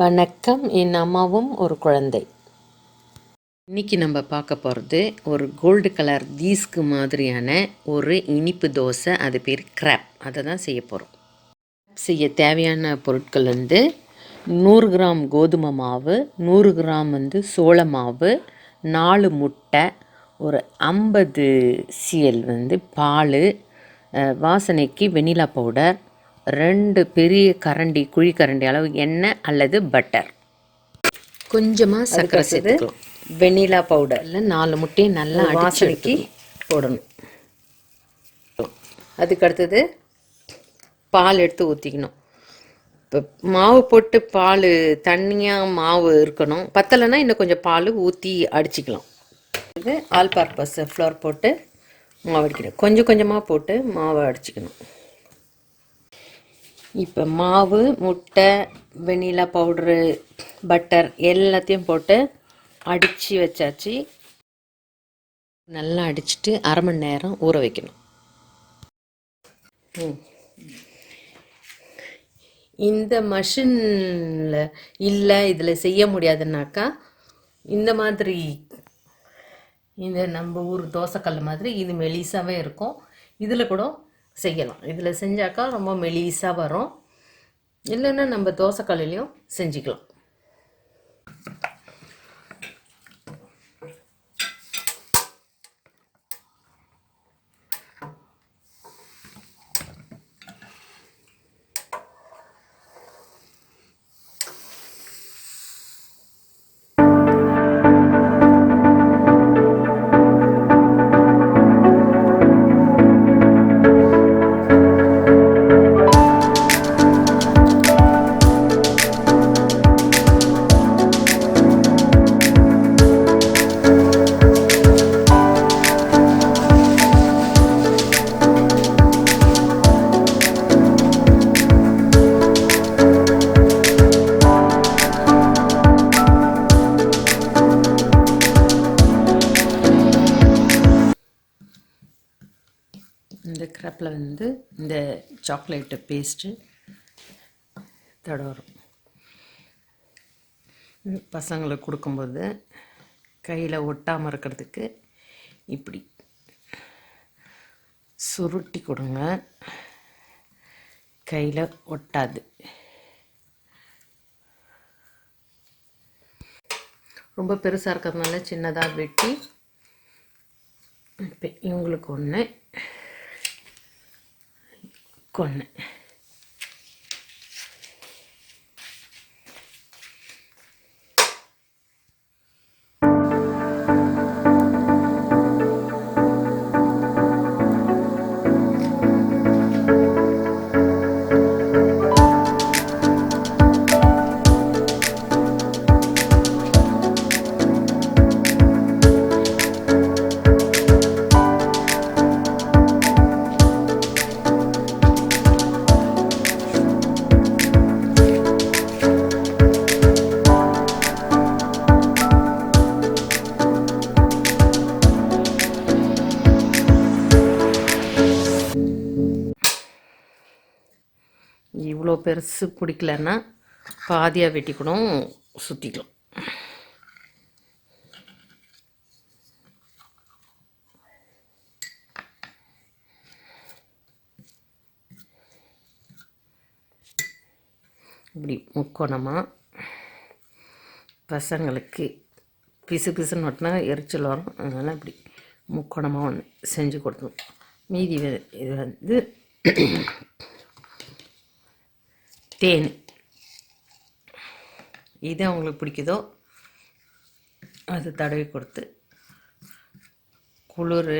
வணக்கம். என் அம்மாவும் ஒரு குழந்தை. இன்றைக்கி நம்ம பார்க்க போகிறது ஒரு கோல்டு கலர் வீஸ்க்கு மாதிரியான ஒரு இனிப்பு தோசை. அது பேர் கிராப். அதை தான் செய்ய போகிறோம். செய்ய தேவையான பொருட்கள் 100 கிராம் கோதுமை மாவு, 100 கிராம் சோள மாவு, 4 முட்டை, ஒரு 50 cl பால், வாசனைக்கு வெனிலா பவுடர், 2 பெரிய கரண்டி குழிக்கரண்டி அளவு எண்ணெய் அல்லது பட்டர், கொஞ்சமாக சர்க்கரை சேர்த்துக்கலாம். வெனிலா பவுடரில் 4 முட்டையை நல்லா வாசனைக்கு போடணும். அதுக்கு அடுத்தது பால் எடுத்து ஊற்றிக்கணும். இப்போ மாவு போட்டு பால் தண்ணியாக மாவு இருக்கணும். பத்தலைன்னா இன்னும் கொஞ்சம் பால் ஊற்றி அடிச்சிக்கலாம். இது ஆல் பர்பஸ் ஃப்ளோர் போட்டு மாவு அடிக்கணும். கொஞ்சம் கொஞ்சமாக போட்டு மாவை அடிச்சிக்கணும். இப்போ மாவு, முட்டை, வெனிலா பவுட்ரு, பட்டர் எல்லாத்தையும் போட்டு அடித்து வச்சாச்சு. நல்லா அடிச்சுட்டு அரை மணி நேரம் ஊற வைக்கணும். இந்த மஷினில் இல்லை, இதில் செய்ய முடியாதுன்னாக்கா இந்த மாதிரி இந்த நம்ம ஊர் தோசைக்கல் மாதிரி இது மெலிசாவே இருக்கும். இதில் கூட செய்யலாம். இதில் செஞ்சாக்கா ரொம்ப மெலிசாக வரும். இல்லைன்னா நம்ம தோசைக்கல்லையும் செஞ்சுக்கலாம். இந்த கிரப்பில் இந்த சாக்லேட்டு பேஸ்ட்டு தடவரும். பசங்களுக்கு கொடுக்கும்போது கையில் ஒட்டாமல் இருக்கிறதுக்கு இப்படி சுருட்டி கொடுங்க. கையில் ஒட்டாது. ரொம்ப பெருசாக இருக்கிறதுனால சின்னதாக வெட்டி இப்போ இவங்களுக்கு ஒன்று கொன்று இவ்வளோ பெருசு பிடிக்கலன்னா பாதியாக வெட்டிக்கணும், சுற்றிக்கலாம். இப்படி முக்கோணமாக பசங்களுக்கு பிசு பிசுன்னு ஒட்டினா எரிச்சல் வரும். அதனால் இப்படி முக்கோணமாக ஒன்று செஞ்சு கொடுத்தோம். மீதி இது தேன். இது அவங்களுக்கு பிடிக்குதோ அது தடவி கொடுத்து, குளிர்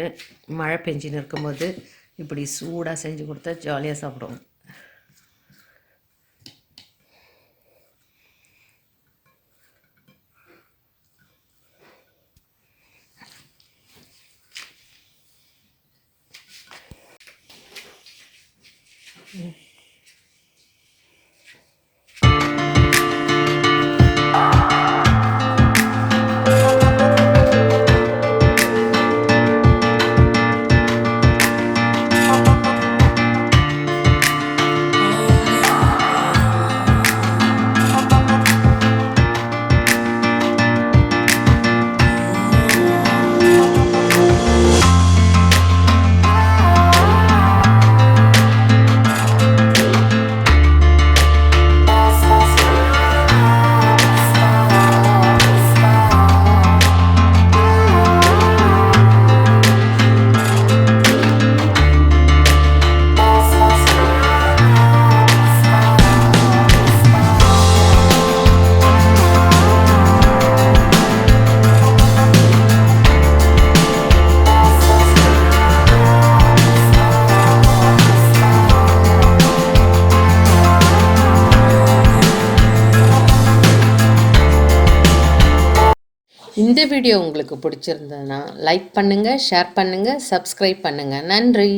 மழை பெஞ்சின்னு இருக்கும்போது இப்படி சூடாக செஞ்சு கொடுத்தா ஜாலியாக சாப்பிடுவோம். இந்த வீடியோ உங்களுக்கு பிடிச்சிருந்ததுன்னா லைக் பண்ணுங்கள், ஷேர் பண்ணுங்கள், சப்ஸ்கிரைப் பண்ணுங்கள். நன்றி.